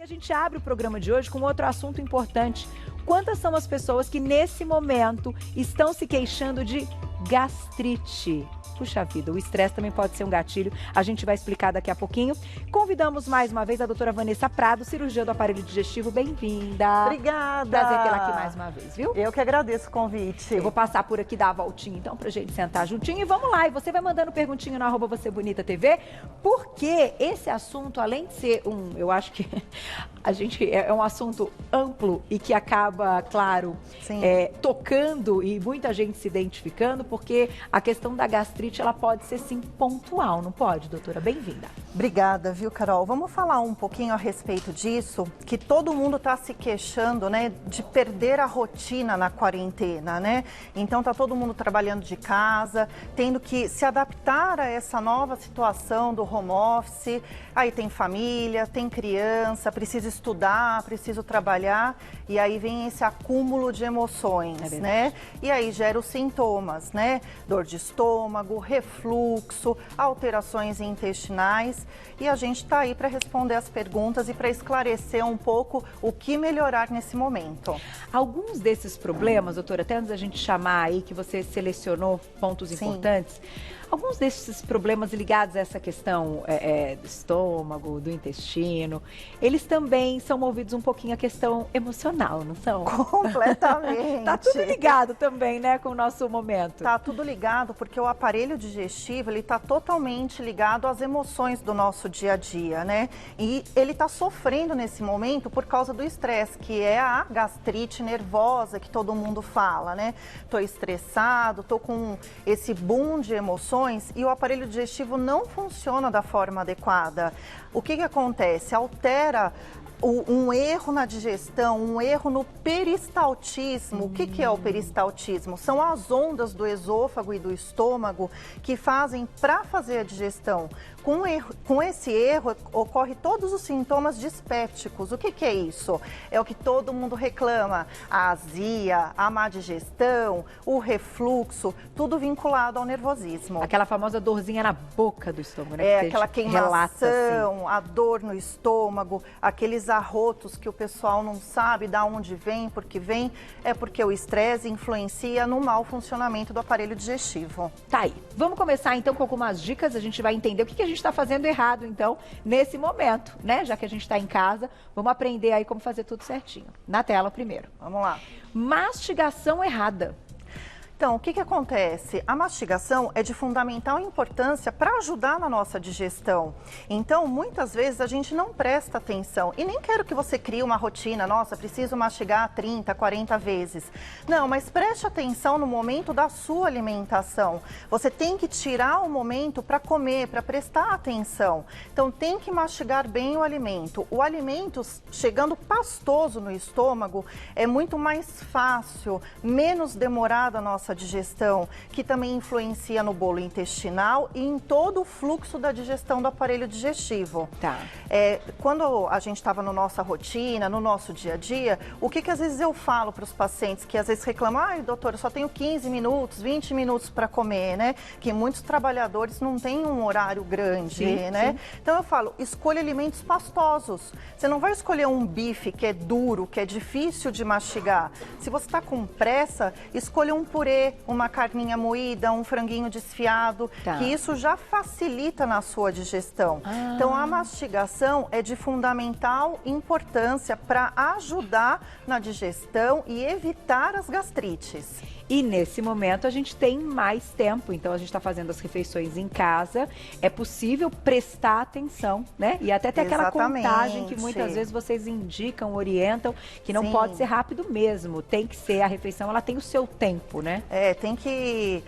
A gente abre o programa de hoje com outro assunto importante. Quantas são as pessoas que nesse momento estão se queixando de gastrite? Puxa vida, o estresse também pode ser um gatilho. A gente vai explicar daqui a pouquinho. Convidamos mais uma vez a doutora Vanessa Prado, cirurgiã do aparelho digestivo. Bem-vinda. Obrigada. Prazer tê-la aqui mais uma vez, viu? Eu que agradeço o convite. Eu vou passar por aqui, dar a voltinha, então, pra gente sentar juntinho. E vamos lá, e você vai mandando perguntinho no @VocêBonitaTV, porque esse assunto, além de ser eu acho que é um assunto amplo e que acaba, claro, tocando e muita gente se identificando, porque a questão da gastrite, ela pode ser, sim, pontual, não pode, doutora? Bem-vinda. Obrigada, viu, Carol? Vamos falar um pouquinho a respeito disso, que todo mundo está se queixando, né, de perder a rotina na quarentena, né? Então, tá todo mundo trabalhando de casa, tendo que se adaptar a essa nova situação do home office. Aí tem família, tem criança, precisa estudar, precisa trabalhar, e aí vem esse acúmulo de emoções, né? E aí gera os sintomas, né? Dor de estômago, refluxo, alterações intestinais, e a gente está aí para responder as perguntas e para esclarecer um pouco o que melhorar nesse momento. Alguns desses problemas, doutora, até antes da gente chamar aí, que você selecionou pontos importantes, alguns desses problemas ligados a essa questão do estômago, do intestino, eles também são movidos um pouquinho à questão emocional, não são? Completamente. Tá tudo ligado também, né, com o nosso momento. Tá tudo ligado, porque o aparelho digestivo, ele tá totalmente ligado às emoções do nosso dia a dia, né? E ele tá sofrendo nesse momento por causa do estresse, que é a gastrite nervosa que todo mundo fala, né? Tô estressado, tô com esse boom de emoções e o aparelho digestivo não funciona da forma adequada. O que acontece? Altera um erro na digestão, um erro no peristaltismo. O que é o peristaltismo? São as ondas do esôfago e do estômago que fazem para fazer a digestão. Com esse erro, ocorre todos os sintomas dispépticos. O que é isso? É o que todo mundo reclama. A azia, a má digestão, o refluxo, tudo vinculado ao nervosismo. Aquela famosa dorzinha na boca do estômago, né? É, aquela queimação, a dor no estômago, aqueles arrotos que o pessoal não sabe de onde vem, porque vem, é porque o estresse influencia no mau funcionamento do aparelho digestivo. Tá aí. Vamos começar então com algumas dicas, a gente vai entender o que a gente está fazendo errado, então, nesse momento, né? Já que a gente está em casa, vamos aprender aí como fazer tudo certinho. Na tela primeiro. Vamos lá. Mastigação errada. Então, o que acontece? A mastigação é de fundamental importância para ajudar na nossa digestão. Então, muitas vezes a gente não presta atenção. E nem quero que você crie uma rotina, nossa, preciso mastigar 30, 40 vezes. Não, mas preste atenção no momento da sua alimentação. Você tem que tirar o momento para comer, para prestar atenção. Então, tem que mastigar bem o alimento. O alimento, chegando pastoso no estômago, é muito mais fácil, menos demorada a nossa digestão, que também influencia no bolo intestinal e em todo o fluxo da digestão do aparelho digestivo. Tá. Quando a gente estava na nossa rotina, no nosso dia a dia, o que às vezes eu falo para os pacientes que às vezes reclamam, ai, doutora, eu só tenho 15 minutos, 20 minutos para comer, né? Que muitos trabalhadores não têm um horário grande, né? Sim. Então eu falo, escolha alimentos pastosos. Você não vai escolher um bife que é duro, que é difícil de mastigar. Se você está com pressa, escolha um purê, uma carninha moída, um franguinho desfiado, que isso já facilita na sua digestão. Então, a mastigação é de fundamental importância para ajudar na digestão e evitar as gastrites. E nesse momento a gente tem mais tempo, então a gente está fazendo as refeições em casa, é possível prestar atenção, né? E até ter aquela contagem que muitas vezes vocês indicam, orientam, que não pode ser rápido mesmo, tem que ser, a refeição ela tem o seu tempo, né? Tem que...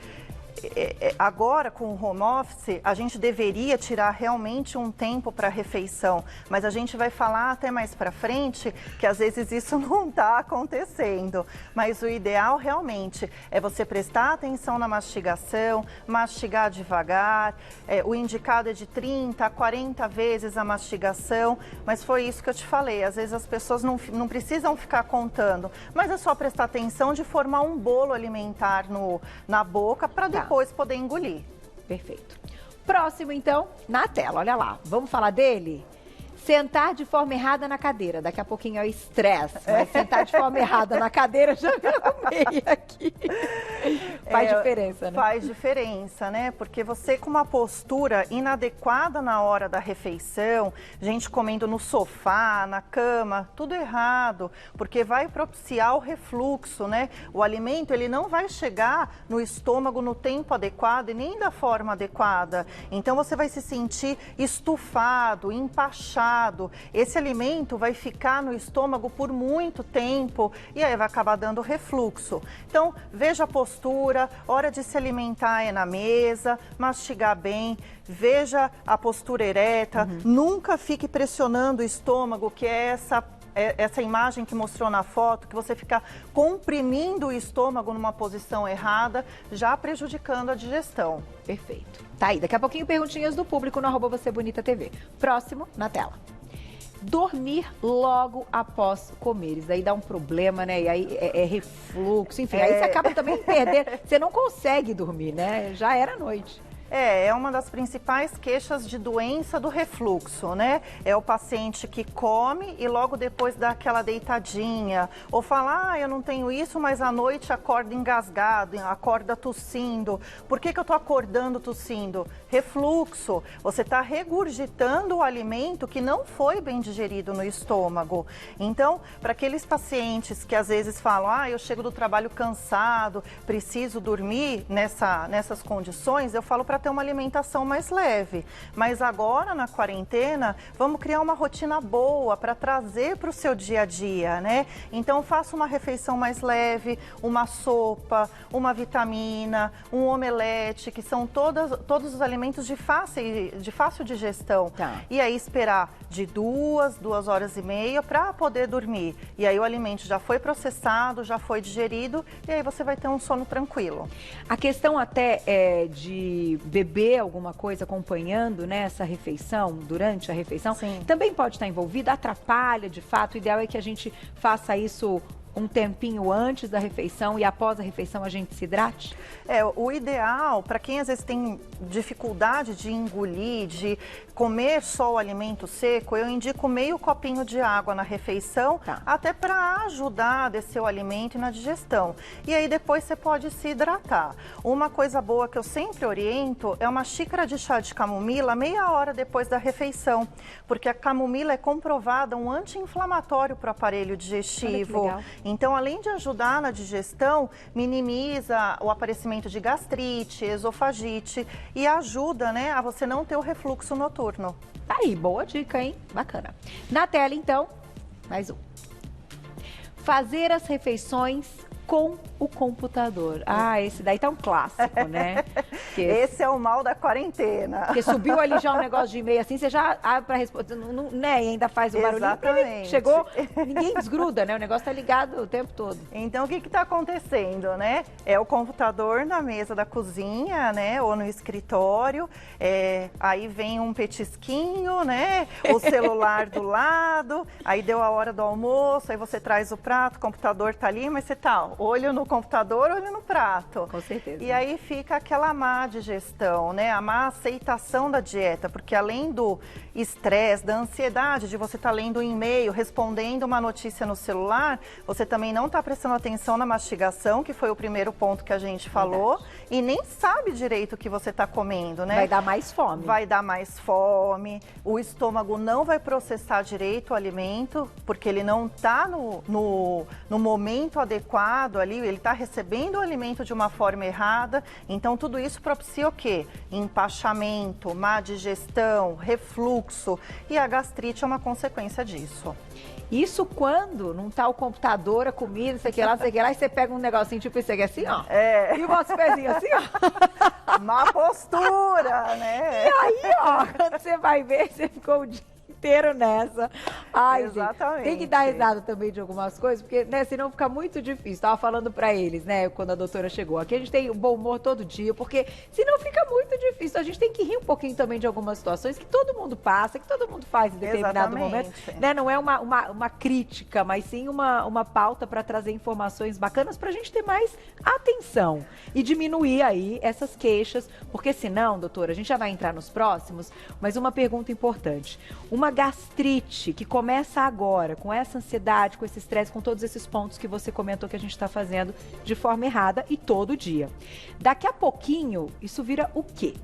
Agora, com o home office, a gente deveria tirar realmente um tempo para a refeição, mas a gente vai falar até mais para frente que às vezes isso não está acontecendo. Mas o ideal realmente é você prestar atenção na mastigação, mastigar devagar, o indicado é de 30 a 40 vezes a mastigação, mas foi isso que eu te falei, às vezes as pessoas não precisam ficar contando, mas é só prestar atenção de formar um bolo alimentar na boca para depois poder engolir. Perfeito. Próximo, então, na tela, olha lá. Vamos falar dele? Sentar de forma errada na cadeira. Daqui a pouquinho é o estresse, mas sentar de forma errada na cadeira já me arrumei aqui. Faz diferença, né? Faz diferença, né? Porque você com uma postura inadequada na hora da refeição, gente comendo no sofá, na cama, tudo errado, porque vai propiciar o refluxo, né? O alimento, ele não vai chegar no estômago no tempo adequado e nem da forma adequada. Então você vai se sentir estufado, empachado. Esse alimento vai ficar no estômago por muito tempo e aí vai acabar dando refluxo. Então, veja a postura, hora de se alimentar é na mesa, mastigar bem, veja a postura ereta, nunca fique pressionando o estômago, que é essa imagem que mostrou na foto, que você fica comprimindo o estômago numa posição errada, já prejudicando a digestão. Perfeito. Tá aí, daqui a pouquinho perguntinhas do público no @VocêBonitaTV. Próximo, na tela. Dormir logo após comer. Isso daí dá um problema, né? E aí é refluxo, enfim. Aí você acaba também perdendo. Você não consegue dormir, né? Já era noite. É uma das principais queixas de doença do refluxo, né? É o paciente que come e logo depois dá aquela deitadinha. Ou fala, eu não tenho isso, mas à noite acorda engasgado, acorda tossindo. Por que eu tô acordando tossindo? Refluxo. Você está regurgitando o alimento que não foi bem digerido no estômago. Então, para aqueles pacientes que às vezes falam, eu chego do trabalho cansado, preciso dormir nessas condições, eu falo para ter uma alimentação mais leve. Mas agora, na quarentena, vamos criar uma rotina boa para trazer para o seu dia a dia, né? Então, faça uma refeição mais leve, uma sopa, uma vitamina, um omelete, que são todos os alimentos de fácil digestão. Tá. E aí, esperar de 2 horas e meia para poder dormir. E aí, o alimento já foi processado, já foi digerido, e aí você vai ter um sono tranquilo. A questão até de beber alguma coisa acompanhando, né, essa refeição, durante a refeição, Sim. também pode estar envolvida, atrapalha de fato. O ideal é que a gente faça isso um tempinho antes da refeição e após a refeição a gente se hidrate? O ideal, para quem às vezes tem dificuldade de engolir, de comer só o alimento seco, eu indico meio copinho de água na refeição, até para ajudar a descer o alimento e na digestão. E aí depois você pode se hidratar. Uma coisa boa que eu sempre oriento é uma xícara de chá de camomila meia hora depois da refeição, porque a camomila é comprovada um anti-inflamatório para o aparelho digestivo. Olha que legal. Então, além de ajudar na digestão, minimiza o aparecimento de gastrite, esofagite e ajuda, né, a você não ter o refluxo noturno. Tá aí, boa dica, hein? Bacana. Na tela, então, mais um. Fazer as refeições com o computador. Esse daí tá um clássico, né? Esse é o mal da quarentena. Porque subiu ali já um negócio de e-mail assim, você já abre para responder, né? E ainda faz o barulhinho. Exatamente. Chegou, ninguém desgruda, né? O negócio tá ligado o tempo todo. Então, o que está acontecendo, né? É o computador na mesa da cozinha, né? Ou no escritório. Aí vem um petisquinho, né? O celular do lado. Aí deu a hora do almoço, aí você traz o prato, o computador tá ali, mas você tá olho no computador, olho no prato. Com certeza. E aí fica aquela má digestão, né? A má aceitação da dieta, porque além do estresse, da ansiedade de você estar lendo um e-mail, respondendo uma notícia no celular, você também não está prestando atenção na mastigação, que foi o primeiro ponto que a gente falou, e nem sabe direito o que você está comendo, né? Vai dar mais fome. Vai dar mais fome, o estômago não vai processar direito o alimento, porque ele não está no momento adequado ali, ele está recebendo o alimento de uma forma errada, então tudo isso propicia o quê? Empachamento, má digestão, refluxo, e a gastrite é uma consequência disso. Isso quando não tá o computador, a comida, isso aqui lá, e você pega um negocinho tipo esse aqui assim, ó. E o vosso pezinho assim, ó. Má postura, né? E aí, ó, quando você vai ver, você ficou o dia inteiro nessa. Exatamente. Gente, tem que dar risada também de algumas coisas, porque, né, senão fica muito difícil. Tava falando pra eles, né, quando a doutora chegou. Aqui a gente tem o bom humor todo dia, porque senão fica muito difícil. A gente tem que rir um pouquinho também de algumas situações que todo mundo passa, que todo mundo faz em determinado momento. Né? Não é uma crítica, mas sim uma pauta para trazer informações bacanas pra gente ter mais atenção e diminuir aí essas queixas, porque senão, doutora, a gente já vai entrar nos próximos, mas uma pergunta importante. Uma uma gastrite que começa agora, com essa ansiedade, com esse estresse, com todos esses pontos que você comentou que a gente está fazendo de forma errada e todo dia. Daqui a pouquinho, isso vira o quê?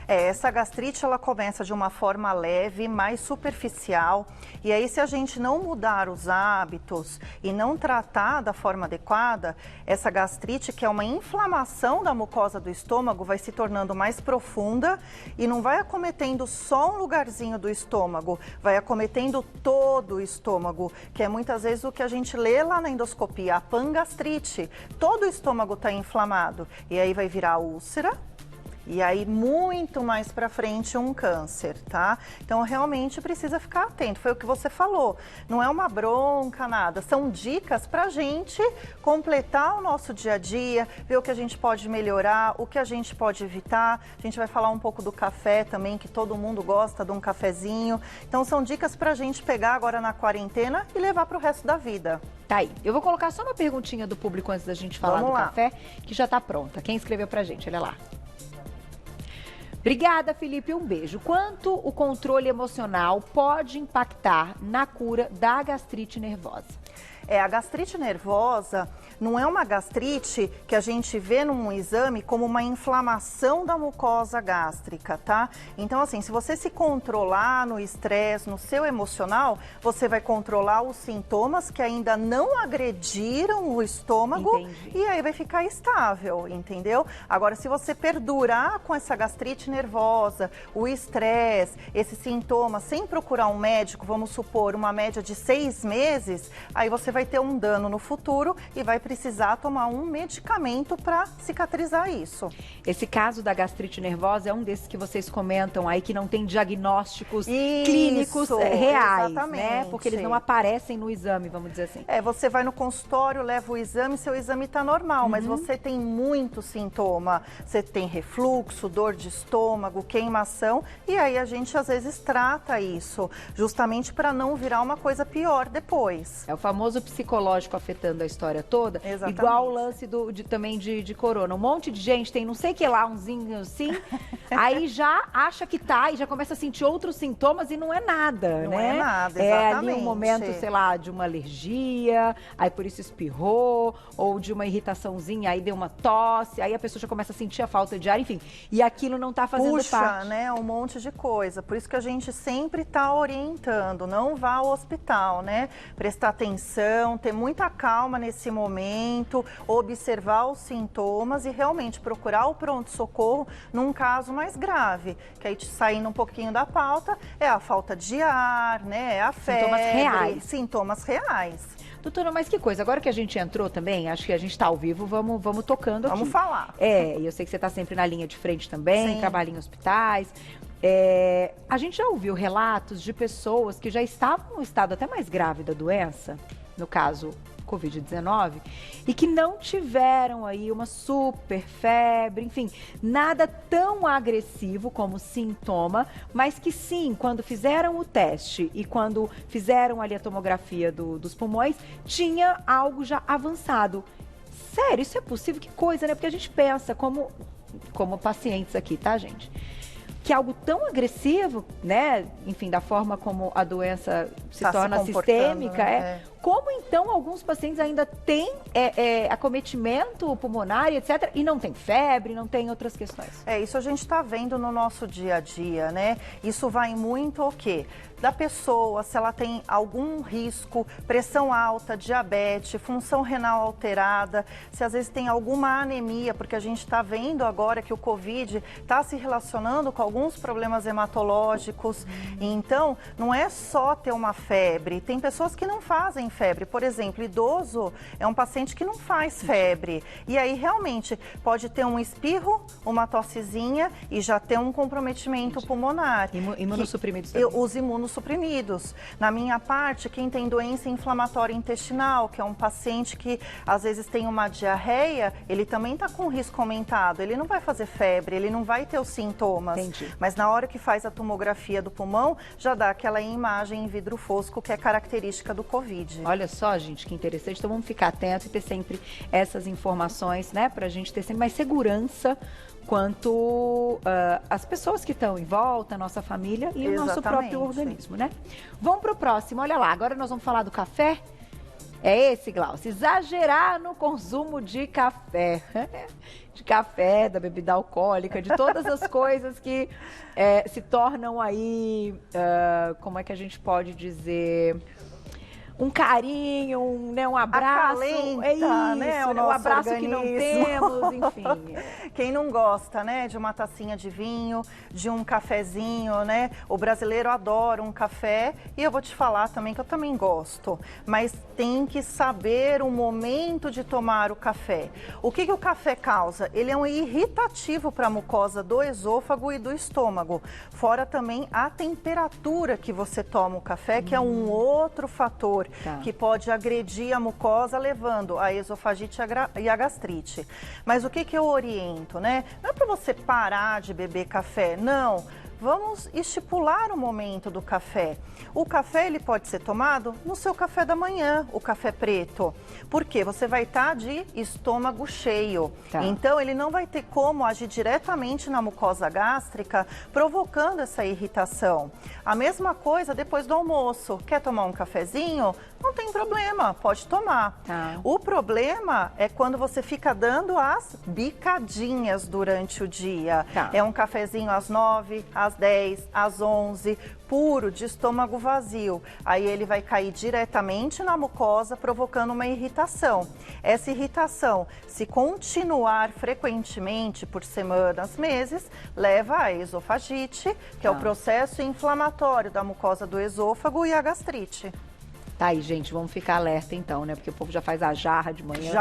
Essa gastrite, ela começa de uma forma leve, mais superficial, e aí se a gente não mudar os hábitos e não tratar da forma adequada, essa gastrite, que é uma inflamação da mucosa do estômago, vai se tornando mais profunda e não vai acometendo só um lugarzinho do estômago, vai acometendo todo o estômago, que é muitas vezes o que a gente lê lá na endoscopia, a pangastrite. Todo o estômago está inflamado, e aí vai virar úlcera. E aí, muito mais para frente, um câncer, tá? Então, realmente precisa ficar atento. Foi o que você falou. Não é uma bronca, nada. São dicas para a gente completar o nosso dia a dia, ver o que a gente pode melhorar, o que a gente pode evitar. A gente vai falar um pouco do café também, que todo mundo gosta de um cafezinho. Então, são dicas para a gente pegar agora na quarentena e levar para o resto da vida. Tá aí. Eu vou colocar só uma perguntinha do público antes da gente falar do café, que já tá pronta. Quem escreveu pra gente? Olha lá. Obrigada, Felipe. Um beijo. Quanto o controle emocional pode impactar na cura da gastrite nervosa? A gastrite nervosa não é uma gastrite que a gente vê num exame como uma inflamação da mucosa gástrica, tá? Então, assim, se você se controlar no estresse, no seu emocional, você vai controlar os sintomas que ainda não agrediram o estômago. Entendi. E aí vai ficar estável, entendeu? Agora, se você perdurar com essa gastrite nervosa, o estresse, esses sintomas, sem procurar um médico, vamos supor, uma média de 6 meses, aí você vai ter um dano no futuro e vai precisar tomar um medicamento para cicatrizar isso. Esse caso da gastrite nervosa é um desses que vocês comentam aí que não tem diagnósticos clínicos reais, né? Porque eles não aparecem no exame, vamos dizer assim. Você vai no consultório, leva o exame, seu exame está normal, mas você tem muito sintoma. Você tem refluxo, dor de estômago, queimação, e aí a gente às vezes trata isso, justamente para não virar uma coisa pior depois. É o famoso psicológico afetando a história toda. Exatamente. Igual o lance também de corona. Um monte de gente tem não sei que lá, umzinho assim, aí já acha que tá e já começa a sentir outros sintomas e não é nada, não né? É nada, exatamente. É ali um momento, sei lá, de uma alergia, aí por isso espirrou, ou de uma irritaçãozinha, aí deu uma tosse, aí a pessoa já começa a sentir a falta de ar, enfim. E aquilo não tá fazendo parte. Né? Um monte de coisa. Por isso que a gente sempre tá orientando, não vá ao hospital, né? Prestar atenção, ter muita calma nesse momento, observar os sintomas e realmente procurar o pronto-socorro num caso mais grave, que aí saindo um pouquinho da pauta, é a falta de ar, né? É a febre. Sintomas reais. Sintomas reais. Doutora, mas que coisa, agora que a gente entrou também, acho que a gente está ao vivo, vamos tocando aqui. Vamos falar. E eu sei que você está sempre na linha de frente também, Sim. trabalha em hospitais. A gente já ouviu relatos de pessoas que já estavam no estado até mais grave da doença, no caso Covid-19, e que não tiveram aí uma super febre, enfim, nada tão agressivo como sintoma, mas que sim, quando fizeram o teste e quando fizeram ali a tomografia dos pulmões, tinha algo já avançado. Sério, isso é possível? Que coisa, né? Porque a gente pensa como pacientes aqui, tá, gente? Que algo tão agressivo, né? Enfim, da forma como a doença se torna sistêmica, né? Como então alguns pacientes ainda têm acometimento pulmonar, etc., e não tem febre, não tem outras questões? Isso a gente está vendo no nosso dia a dia, né? Isso vai muito o quê? Da pessoa, se ela tem algum risco, pressão alta, diabetes, função renal alterada, se às vezes tem alguma anemia, porque a gente está vendo agora que o Covid está se relacionando com alguns problemas hematológicos. Então, não é só ter uma febre, tem pessoas que não fazem febre. Por exemplo, idoso é um paciente que não faz febre. E aí, realmente, pode ter um espirro, uma tossezinha e já ter um comprometimento pulmonar. Imunossuprimidos também. Os imunossuprimidos. Na minha parte, quem tem doença inflamatória intestinal, que é um paciente que às vezes tem uma diarreia, ele também está com risco aumentado. Ele não vai fazer febre, ele não vai ter os sintomas. Entendi. Mas na hora que faz a tomografia do pulmão, já dá aquela imagem em vidro fosco que é característica do Covid. Olha só, gente, que interessante. Então vamos ficar atentos e ter sempre essas informações, né? Pra gente ter sempre mais segurança quanto as pessoas que estão em volta, a nossa família e o nosso próprio organismo, né? Vamos para o próximo, olha lá, agora nós vamos falar do café. É esse, Glaucio, exagerar no consumo de café. De café, da bebida alcoólica, de todas as coisas que se tornam aí, como é que a gente pode dizer... Um carinho, um abraço, acalenta, é isso, né, um abraço organismo. que não temos, enfim. Quem não gosta, né, de uma tacinha de vinho, de um cafezinho, né? O brasileiro adora um café e eu vou te falar também que eu também gosto, mas tem que saber o momento de tomar o café. O que o café causa? Ele é um irritativo para a mucosa do esôfago e do estômago, fora também a temperatura que você toma o café, que é um outro fator. Que pode agredir a mucosa, levando a esofagite e a gastrite. Mas o que eu oriento, né? Não é para você parar de beber café, não. Vamos estipular o momento do café. O café ele pode ser tomado no seu café da manhã, o café preto. Porque você vai estar de estômago cheio. Então ele não vai ter como agir diretamente na mucosa gástrica, provocando essa irritação. A mesma coisa depois do almoço. Quer tomar um cafezinho? Não tem problema, pode tomar. O problema é quando você fica dando as bicadinhas durante o dia. É um cafezinho às 9, às 10, às 11, puro, de estômago vazio. Aí ele vai cair diretamente na mucosa, provocando uma irritação. Essa irritação, se continuar frequentemente por semanas, meses, leva a esofagite, que é o processo inflamatório da mucosa do esôfago, e a gastrite. Tá aí, gente, vamos ficar alerta então, né? Porque o povo já faz a jarra de manhã,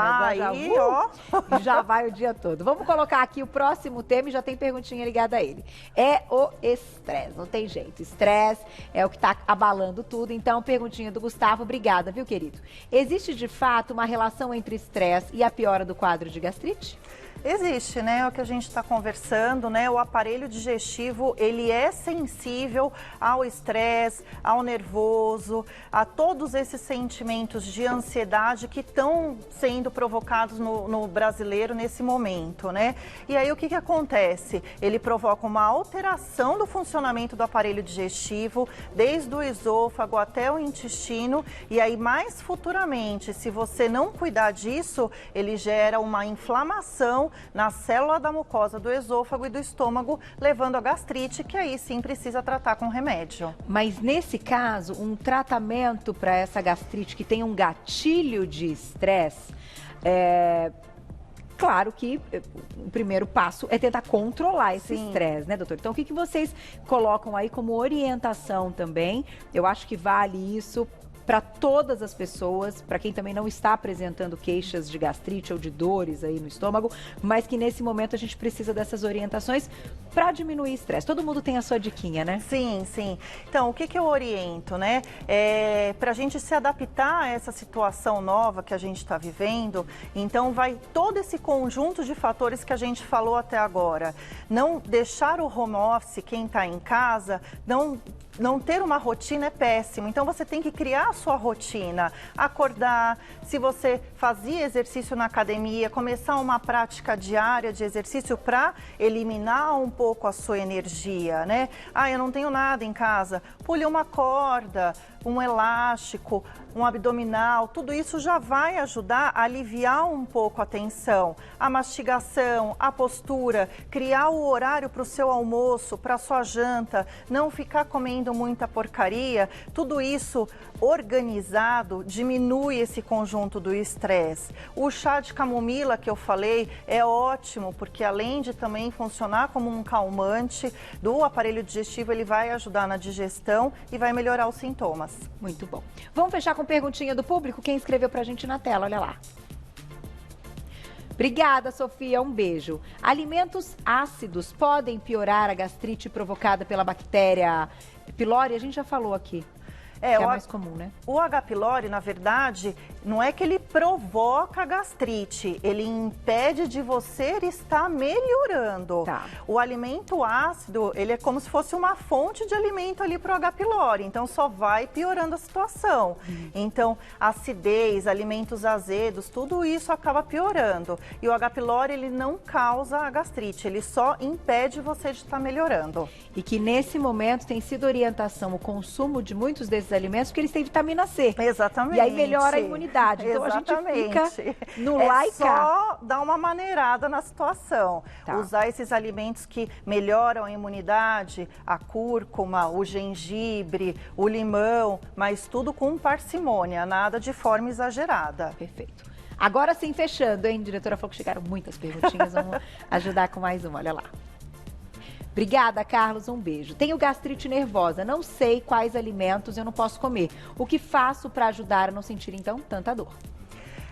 já vai o dia todo. Vamos colocar aqui o próximo tema e já tem perguntinha ligada a ele. É o estresse, não tem jeito. Estresse é o que tá abalando tudo. Então, perguntinha do Gustavo, obrigada, viu, querido? Existe de fato uma relação entre estresse e a piora do quadro de gastrite? Existe, né? É o que a gente está conversando, né? O aparelho digestivo, ele é sensível ao estresse, ao nervoso, a todos esses sentimentos de ansiedade que estão sendo provocados no brasileiro nesse momento, né? E aí o que acontece? Ele provoca uma alteração do funcionamento do aparelho digestivo, desde o esôfago até o intestino, e aí mais futuramente, se você não cuidar disso, ele gera uma inflamação na célula da mucosa do esôfago e do estômago, levando a gastrite, que aí sim precisa tratar com remédio. Mas nesse caso, um tratamento para essa gastrite que tem um gatilho de estresse, claro que o primeiro passo é tentar controlar esse estresse, né, doutor? Então, o que vocês colocam aí como orientação também? Eu acho que vale isso para todas as pessoas, para quem também não está apresentando queixas de gastrite ou de dores aí no estômago, mas que nesse momento a gente precisa dessas orientações para diminuir o estresse. Todo mundo tem a sua diquinha, né? Sim, sim. Então, o que eu oriento, né? Para a gente se adaptar a essa situação nova que a gente está vivendo, então vai todo esse conjunto de fatores que a gente falou até agora. Não deixar o home office, quem está em casa, não ter uma rotina é péssimo. Então, você tem que criar a sua rotina. Acordar, se você fazia exercício na academia, começar uma prática diária de exercício para eliminar um pouco a sua energia, né? Ah, eu não tenho nada em casa. Pule uma corda, um elástico, um abdominal, tudo isso já vai ajudar a aliviar um pouco a tensão, a mastigação, a postura, criar o horário para o seu almoço, para a sua janta, não ficar comendo muita porcaria, tudo isso organizado diminui esse conjunto do estresse. O chá de camomila que eu falei é ótimo, porque além de também funcionar como um calmante do aparelho digestivo, ele vai ajudar na digestão e vai melhorar os sintomas. Muito bom. Vamos fechar com perguntinha do público? Quem escreveu pra gente na tela, olha lá. Obrigada, Sofia. Um beijo. Alimentos ácidos podem piorar a gastrite provocada pela bactéria pylori? A gente já falou aqui. que é mais comum, né? O H. pylori, na verdade, não é que ele provoca gastrite, ele impede de você estar melhorando. Tá. O alimento ácido, ele é como se fosse uma fonte de alimento ali para o H. pylori, então só vai piorando a situação. Então, acidez, alimentos azedos, tudo isso acaba piorando. E o H. pylori, ele não causa a gastrite, ele só impede você de estar melhorando. E que nesse momento tem sido orientação o consumo de muitos desses alimentos, porque eles têm vitamina C. Exatamente. E aí melhora a imunidade. Então Exatamente. a gente fica no é lá e cá. só dar uma maneirada na situação. Tá. Usar esses alimentos que melhoram a imunidade, a cúrcuma, o gengibre, o limão, mas tudo com parcimônia, nada de forma exagerada. Perfeito. Agora sim, fechando, hein? A diretora falou que chegaram muitas perguntinhas. Vamos ajudar com mais uma, olha lá. Obrigada, Carlos, um beijo. Tenho gastrite nervosa, não sei quais alimentos eu não posso comer. O que faço para ajudar a não sentir, então, tanta dor?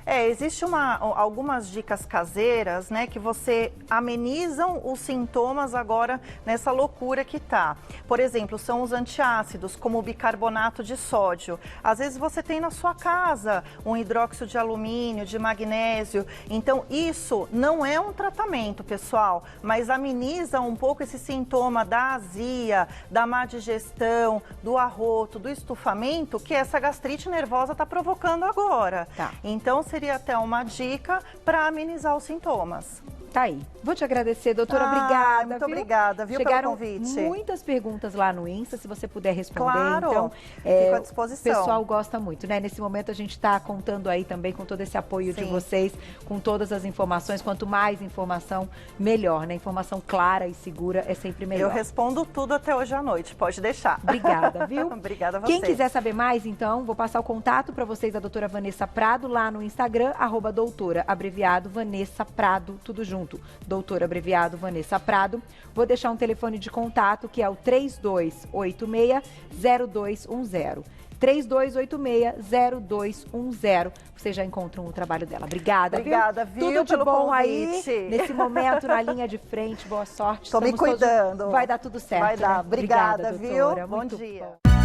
Existem algumas dicas caseiras, né, que você amenizam os sintomas agora nessa loucura que tá. Por exemplo, são os antiácidos, como o bicarbonato de sódio. Às vezes você tem na sua casa um hidróxido de alumínio, de magnésio. Então, isso não é um tratamento, pessoal, mas ameniza um pouco esse sintoma da azia, da má digestão, do arroto, do estufamento, que essa gastrite nervosa está provocando agora. Tá. Então, seria até uma dica para amenizar os sintomas. Tá aí. Vou te agradecer, doutora. Obrigada. Muito obrigada, viu, Chegaram pelo convite. Muitas perguntas lá no Insta, se você puder responder. Claro, então, fico à disposição. O pessoal gosta muito, né? Nesse momento a gente está contando aí também com todo esse apoio de vocês, com todas as informações. Quanto mais informação, melhor, né? Informação clara e segura é sempre melhor. Eu respondo tudo até hoje à noite, pode deixar. Obrigada, viu? Obrigada a você. Quem quiser saber mais, então, vou passar o contato para vocês da doutora Vanessa Prado lá no Instagram, @doutora, abreviado Vanessa Prado, tudo junto. Doutora, abreviado Vanessa Prado. Vou deixar um telefone de contato que é o 3286-0210. 3286-0210. Vocês já encontram o trabalho dela. Obrigada, viu? Tudo de pelo bom convite. aí, nesse momento, na linha de frente. Boa sorte. Tô me cuidando. Vai dar tudo certo. Vai dar. Né? Obrigada, doutora. viu? Bom Muito dia. Bom.